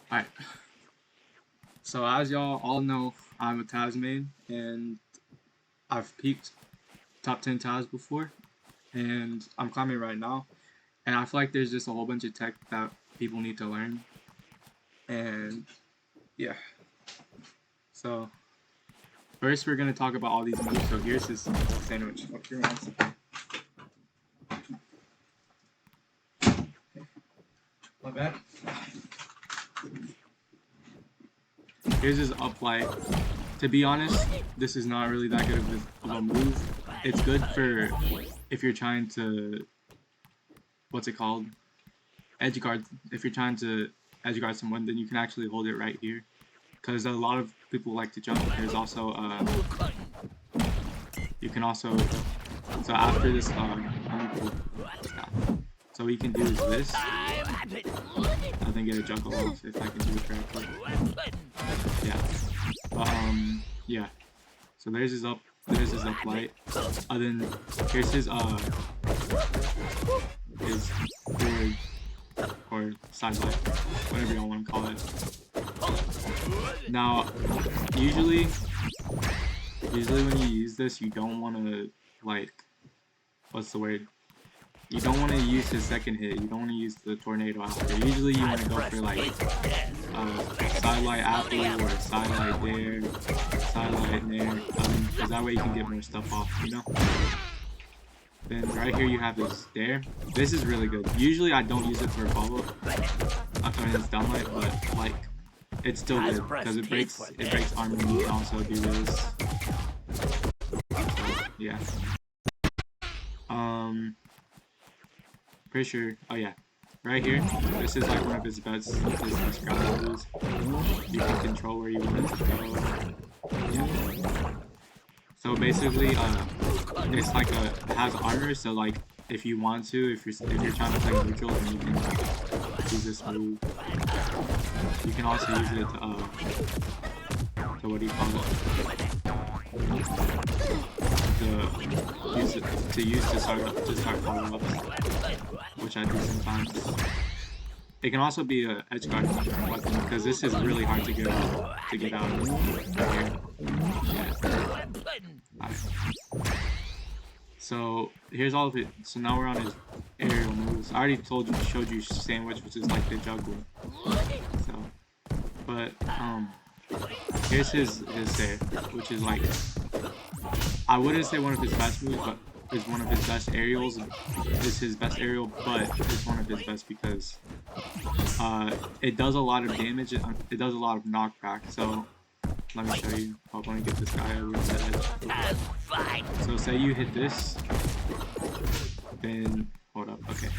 Alright, so as y'all all know, I'm a Taz main, and I've peaked top 10 Taz before, and I'm climbing right now, and I feel like there's just a whole bunch of tech that people need to learn, and yeah. So, first we're going to talk about all these moves, so here's this sandwich. My bad. Here's his uplight. To be honest, this is not really that good of a move. It's good for if you're trying to, what's it called? Edge guard. If you're trying to edge guard someone, then you can actually hold it right here. Because a lot of people like to jump. There's also, you can also, so after this, so what you can do is this. I think get a juggle off if I can do it correctly. Yeah. But, yeah. So there's his up light. Then here's his forward or side light, whatever y'all want to call it. Now, usually when you use this, you don't want to, like, what's the word? You don't want to use his second hit. You don't want to use the tornado after. Usually you want to go for like side light apple or side light there, side light there, because that way you can get more stuff off, you know? Then right here you have this there. This is really good. Usually I don't use it for a follow-up. I mean it's down light, but like it's still good because it breaks armor and you can also do this. So, yeah. Pretty sure. Oh yeah, right here. This is like one of his best grab moves. You can control where you want it to go. Yeah. So basically, it's like it has armor. So like, if you want to, if you're trying to play neutral, then you can use this move. You can also use it to what do you call it? To start follow-ups, which I do sometimes. It can also be an edge guard weapon because this is really hard to get out of here. Yeah. Right. So here's all of it. So now we're on his aerial moves. I already showed you sandwich, which is like the juggler. So, but here's his there, which is like, I wouldn't say one of his best moves, but is one of his best aerials. Is his best aerial, but it's one of his best because it does a lot of damage. It does a lot of knockback. So let me show you. I want to get this guy over the edge. So say you hit this, then hold up. Okay,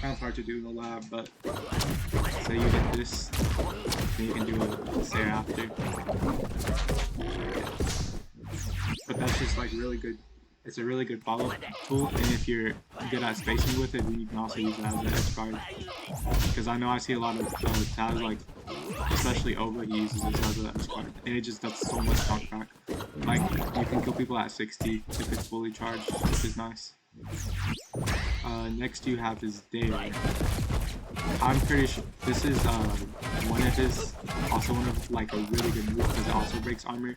kind of hard to do in the lab, but say you hit this, then you can do a stare after. But that's just like really good. It's a really good follow-up tool, and if you're good at spacing with it, then you can also use it as an edge guard. Because I know I see a lot of Taz, like, especially Ova, he uses this as an edge guard, and it just does so much knockback. Like, you can kill people at 60 if it's fully charged, which is nice. Next you have his Dale. I'm pretty sure this is one of like a really good move because it also breaks armor.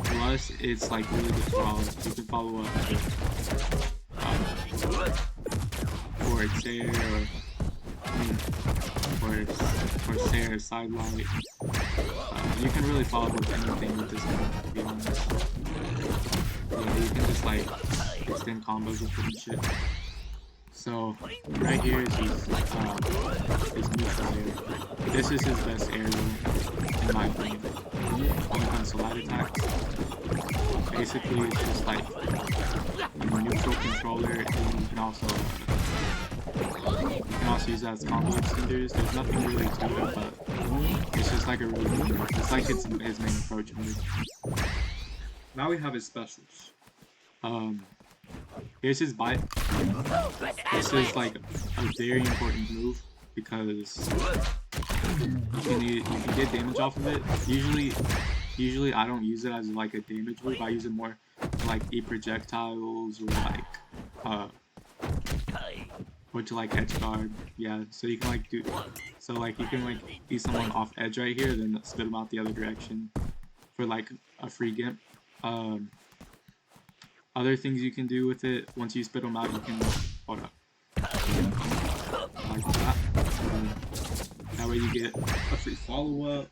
Plus, it's like really good follow. You can follow up for Sayer or Sayer side light. You can really follow up with anything with this move, to be honest. Yeah, you can just like extend combos with it and shit. So right here is his neutral air. This is his best aerial, in my opinion. When it comes to light attacks, basically it's just like a neutral controller, and you can also use that as combo extenders. There's nothing really to it, but it's just like a really good move. It's like it's his main approach move. Now we have his specials. Here's his bite. This is like a very important move because you can get damage off of it. Usually I don't use it as like a damage move. I use it more to like eat projectiles or like or to like edge guard. Yeah, so you can like do, so like you can like be someone off edge right here, then spit them out the other direction for like a free gimp. Other things you can do with it, once you spit them out, you can hold up like that. That way you get a free follow up.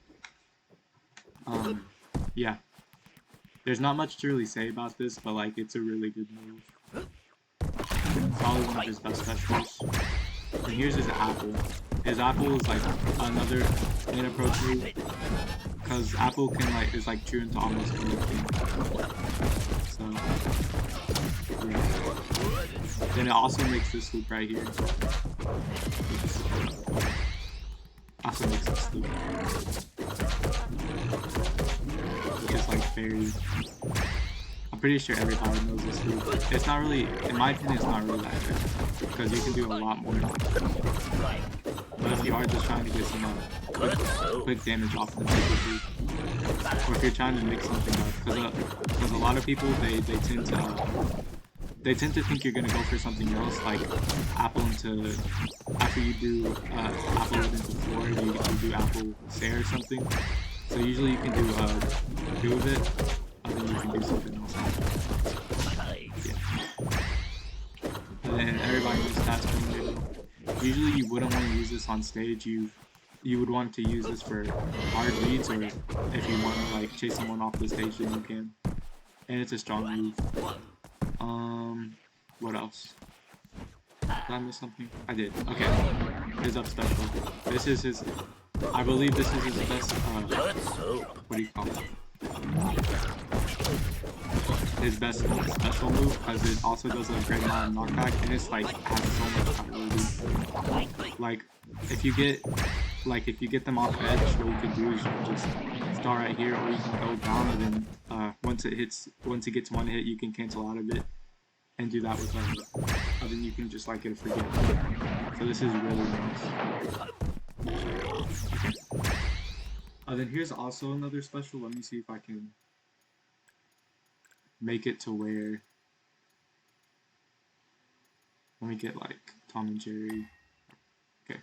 Yeah. There's not much to really say about this, but like it's a really good move. Probably one of his best specials. And here's his apple. His apple is like another main approach move, because apple can like is like true into almost anything. So yeah. Then it also makes this loop right here. Also makes this loop, which is like very. I'm pretty sure everybody knows this loop. It's not really, in my opinion, it's not really that good, because you can do a lot more. But if you are just trying to get some quick damage off the loop, or if you're trying to mix something up, because a lot of people they tend to think you're gonna go for something else, like apple into after you do apple into floor, you do apple stare or something. So usually you can do with it. And then you can do something else. Yeah. And then everybody knows stats tornado. Usually you wouldn't want to use this on stage. You would want to use this for hard leads, or if you want to like chase someone off the stage, then you can. And it's a strong move. What else? Did I miss something? I did. Okay. His up special. This is his. I believe this is his best. What do you call it? His best special move, because it also does a great amount of knockback, and it's like has so much power. Like if you get them off edge, what you can do is you can just start right here, or you can go down, and then once it gets one hit, you can cancel out of it and do that with and then you can just like get a free hit. So this is really nice. Okay. Then here's also another special. Let me see if I can make it to where. Let me get like Tom and Jerry. Okay.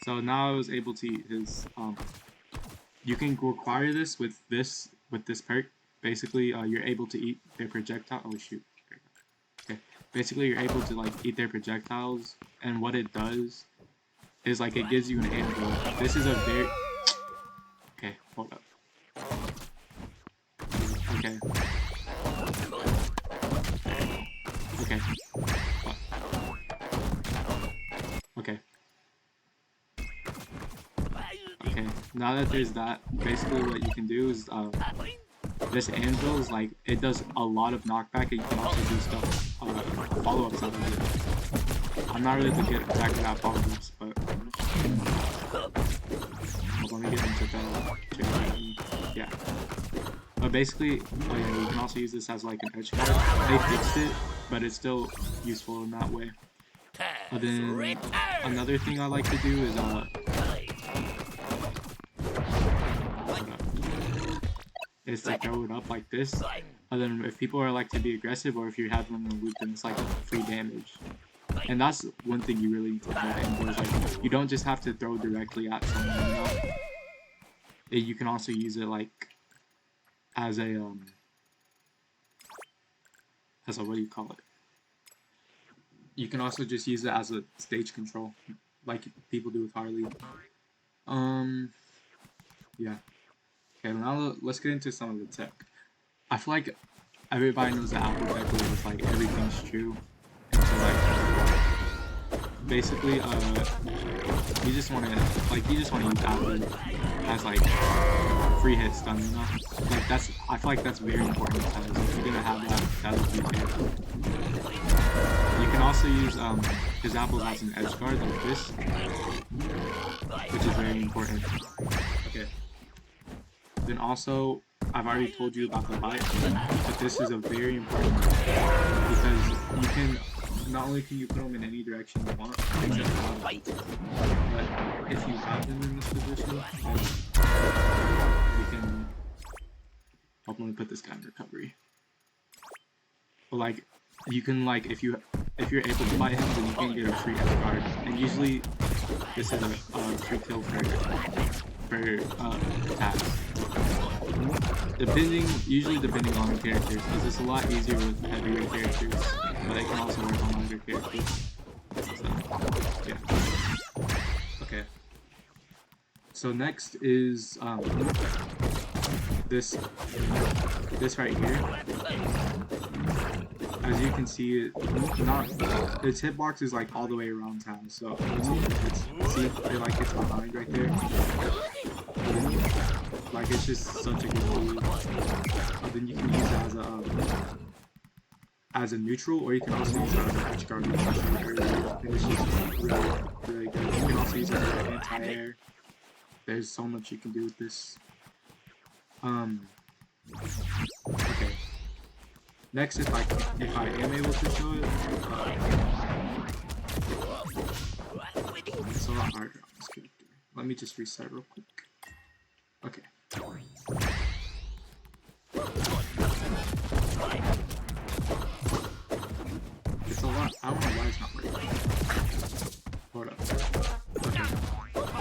So now I was able to eat his. You can require this with this perk. Basically, you're able to eat their projectile. Oh shoot. Okay. Basically, you're able to like eat their projectiles, and what it does is like it gives you an anvil. This is a very. Okay, hold up. Okay. Okay. Okay. Okay. Now that there's that, basically what you can do is this anvil is like it does a lot of knockback, and you can also do stuff follow-ups out of it. I'm not really gonna get back to that follow-ups, but let me get into that. Yeah. But basically, oh yeah, you can also use this as like an edge guard. They fixed it, but it's still useful in that way. And then another thing I like to do is to throw it up like this. And then if people are like to be aggressive, or if you have them in the loop, then it's like free damage. And that's one thing you really need to know. Is like you don't just have to throw directly at someone. You know? You can also use it like as a what do you call it? You can also just use it as a stage control, like people do with Harley. Yeah. Okay, now let's get into some of the tech. I feel like everybody knows that Apple tech where it's like everything's true. And so like basically you just wanna use Apple as like free hit stun, you know? Like I feel like that's very important, because if you're gonna have that would be fair. You can also use his apples as an edge guard like this, which is very important. Okay. Then also, I've already told you about the bite, but this is a very important one, because you can not only can you put them in any direction you want, except for but if you have them in this position, then you can hopefully put this guy in recovery. But like, you can like if you're able to buy him, then you can get a free edge guard, and usually this is a free kill for tasks. Usually depending on the characters, because it's a lot easier with heavier characters, but it can also work on lighter characters. So, yeah. Okay. So next is this right here. As you can see, its hitbox is like all the way around town. So see, it's behind right there. Like it's just such a good move. Then you can use it as a neutral, or you can also use it as an edge guard. And it's just really, really good. You can also use it as an anti-air. There's so much you can do with this. Okay. Next, if I am able to show it, it's a lot harder on this character. Let me just reset real quick. Okay. It's a lot. I don't know why it's not working. Hold up. Okay.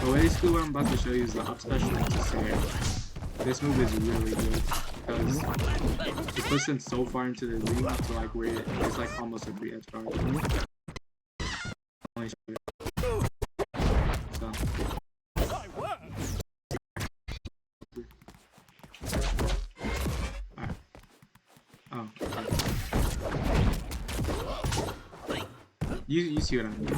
So basically what I'm about to show you is the up special into Sarah. This move is really good because it puts him so far into the lead to like where it's like almost a free edge guard. So. Oh, okay. You see what I mean?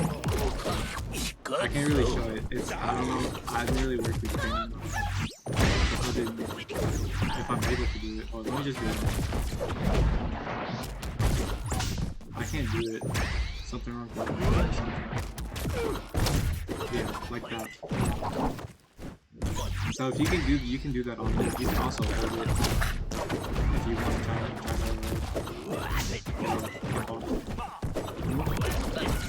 I can't really show it. I don't know. I haven't really worked with him. If I'm able to do it. Oh, let me just do it. I can't do it. Something wrong with it. Yeah, like that. So if you can do that on this. You can also hold it if you want to try to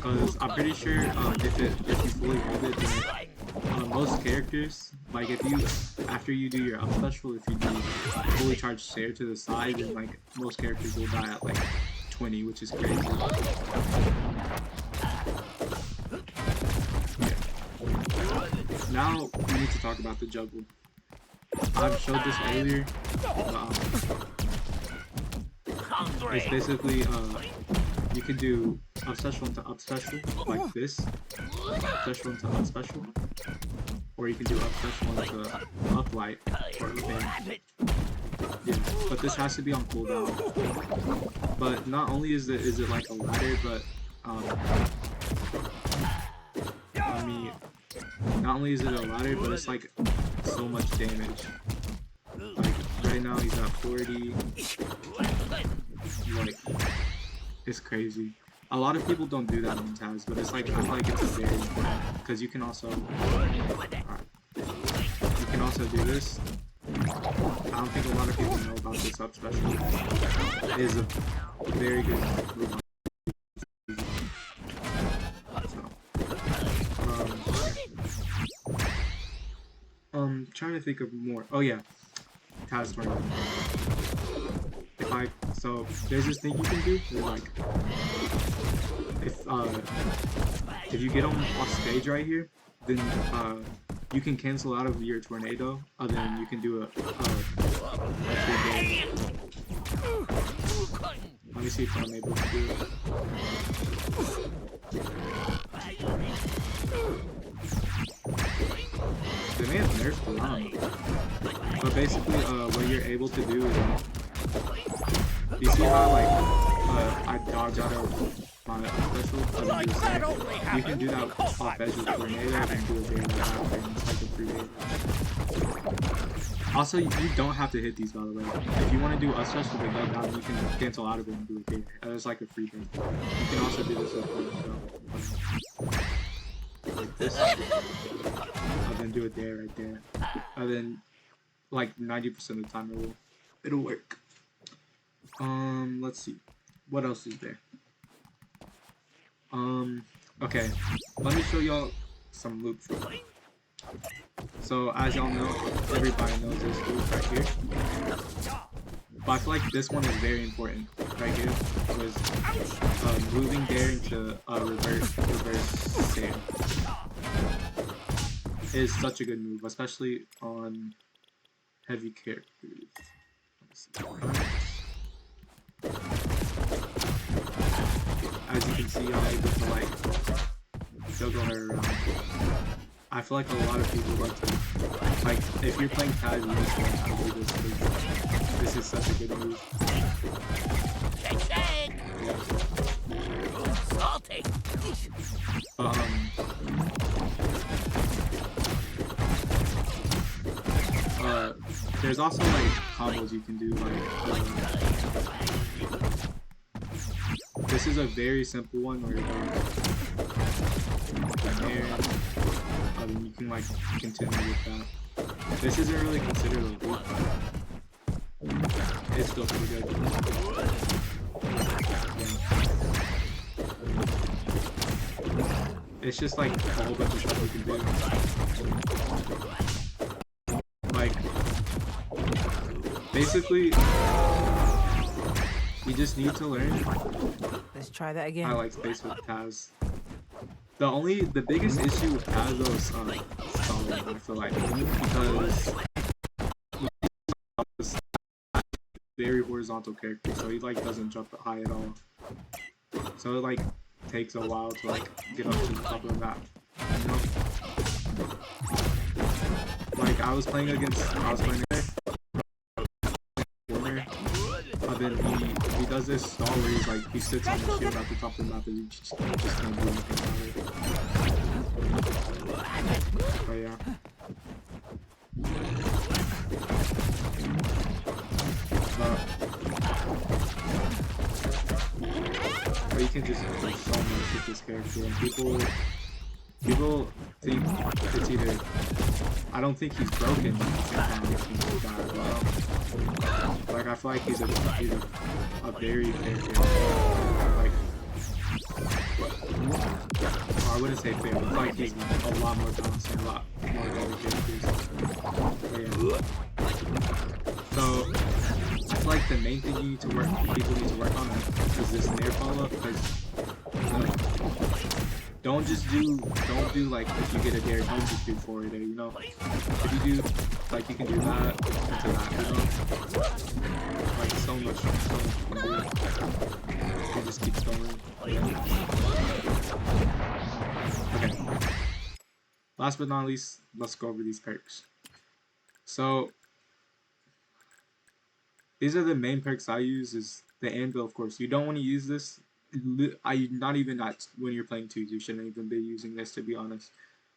because I'm pretty sure if you fully hold it, then most characters, like after you do your up special, if you do fully charged share to the side, then like most characters will die at like 20, which is crazy. Yeah. Now we need to talk about the juggle. I've showed this earlier. It's basically you can do up special into up special like this, up special into up special, or you can do up special into up light or up in. Yeah, but this has to be on cooldown. But not only is it like a ladder, but not only is it a ladder, but it's like so much damage. Like right now he's at 40. Like it's crazy. A lot of people don't do that on Taz, but it's like I feel like it's a very important because you can also you can also do this. I don't think a lot of people know about this up special. It is a very good move. Trying to think of more. Oh yeah, Taz Tornado. So there's this thing you can do where like if you get on off stage right here, then you can cancel out of your tornado, and then you can do a let me see if I'm able to do it. They may have nerfed it on, but basically what you're able to do is you see how like I dodge out of my special? You can do that off edge with tornado and do a barrier after, and it's like a free barrier. Also, you don't have to hit these, by the way. If you want to do a special with that down, you can cancel out of it and do a barrier. It's like a free barrier. You can also do this with like this, and then do it there, right there, and then like 90% of the time it'll work. Let's see. What else is there? Okay, let me show y'all some loops. So as y'all know, everybody knows this loop right here. But I feel like this one is very important right here. Was moving there into reverse stand is such a good move, especially on heavy characters. As you can see, I'm able to like juggle her around. I feel like a lot of people like to, like, if you're playing Taz, you just want to do this because this is such a good move. Yeah. Salty. There's also like combos you can do. Like, this is a very simple one where you can like continue with that. This isn't really considered a loop, but it's still pretty good. Yeah. It's just like a whole bunch of stuff you can do. Like, basically, you just need to learn. Let's try that again. I like space with Taz. The biggest issue with Taz though is stalling, I feel like, because he's very horizontal character, so he like doesn't jump high at all. So it like takes a while to like get up to the top of the map. You know? Like I was playing a corner, and then he does this stall where he's like he sits on the shield at the top of the map and you just can't do anything about it. But yeah. But you can just do so much with this character, and people think it's either. I don't think he's broken. Like I feel like he's a very fair character. Like, I wouldn't say fair. I feel like he's a lot more balanced and a lot more other characters. But yeah. So I feel like the main thing people need to work on is this nair follow-up, because don't do like if you get a dare, don't just do forward there, you know? If you do, like you can do that into that, you know? Like so much you can do. You can just keep going. Yeah. Okay. Last but not least, let's go over these perks. So these are the main perks I use. Is the anvil, of course. You don't want to use this. Not even when you're playing twos. You shouldn't even be using this. To be honest,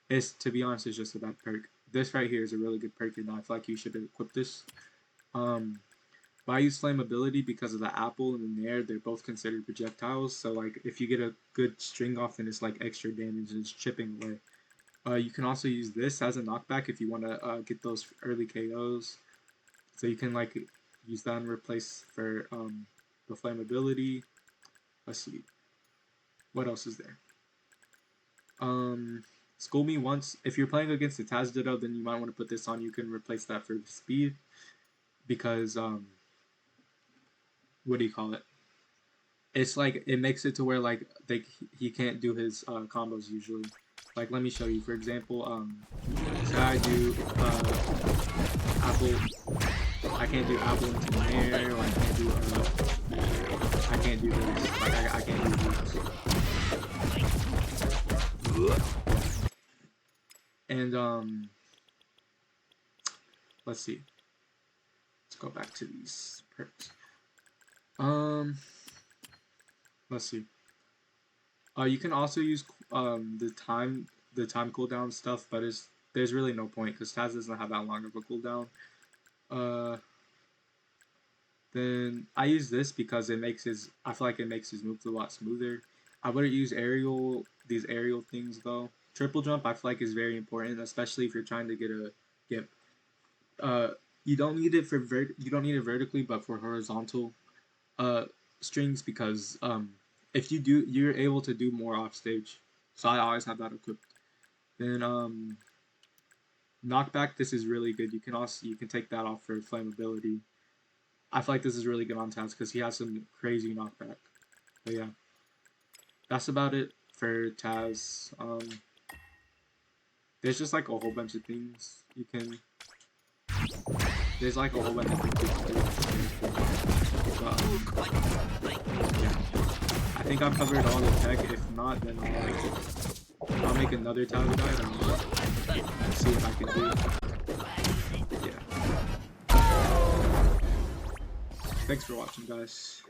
it's just a bad perk. This right here is a really good perk, and I feel like you should equip this. But I use flammability because of the apple and the nair. They're both considered projectiles. So like if you get a good string off, then it's like extra damage and it's chipping away. You can also use this as a knockback if you want to get those early KOs. So you can like use that and replace for the flammability. Let's see. What else is there? School Me Once. If you're playing against the Taz Ditto, then you might want to put this on. You can replace that for the speed. Because, what do you call it? It's like, it makes it to where, like, he can't do his combos usually. Like, let me show you. For example, say I do apple. I can't do apple into the air, or I can't do this. Like I can't do this. And let's see. Let's go back to these perks. Let's see. You can also use the time cooldown stuff, but there's really no point because Taz doesn't have that long of a cooldown. Then I use this because I feel like it makes his moves a lot smoother. I wouldn't use these aerial things though. Triple jump I feel like is very important, especially if you're trying to get you don't need it vertically, but for horizontal strings, because if you do, you're able to do more off stage. So I always have that equipped. Then knockback, this is really good. You can take that off for flammability. I feel like this is really good on Taz because he has some crazy knockback. But yeah, that's about it for Taz. There's just like a whole bunch of things you can. There's like a whole bunch of things you can do. But, yeah, I think I've covered all the tech. If not, then I'll make another Taz guide and see what I can do. Yeah. Thanks for watching, guys.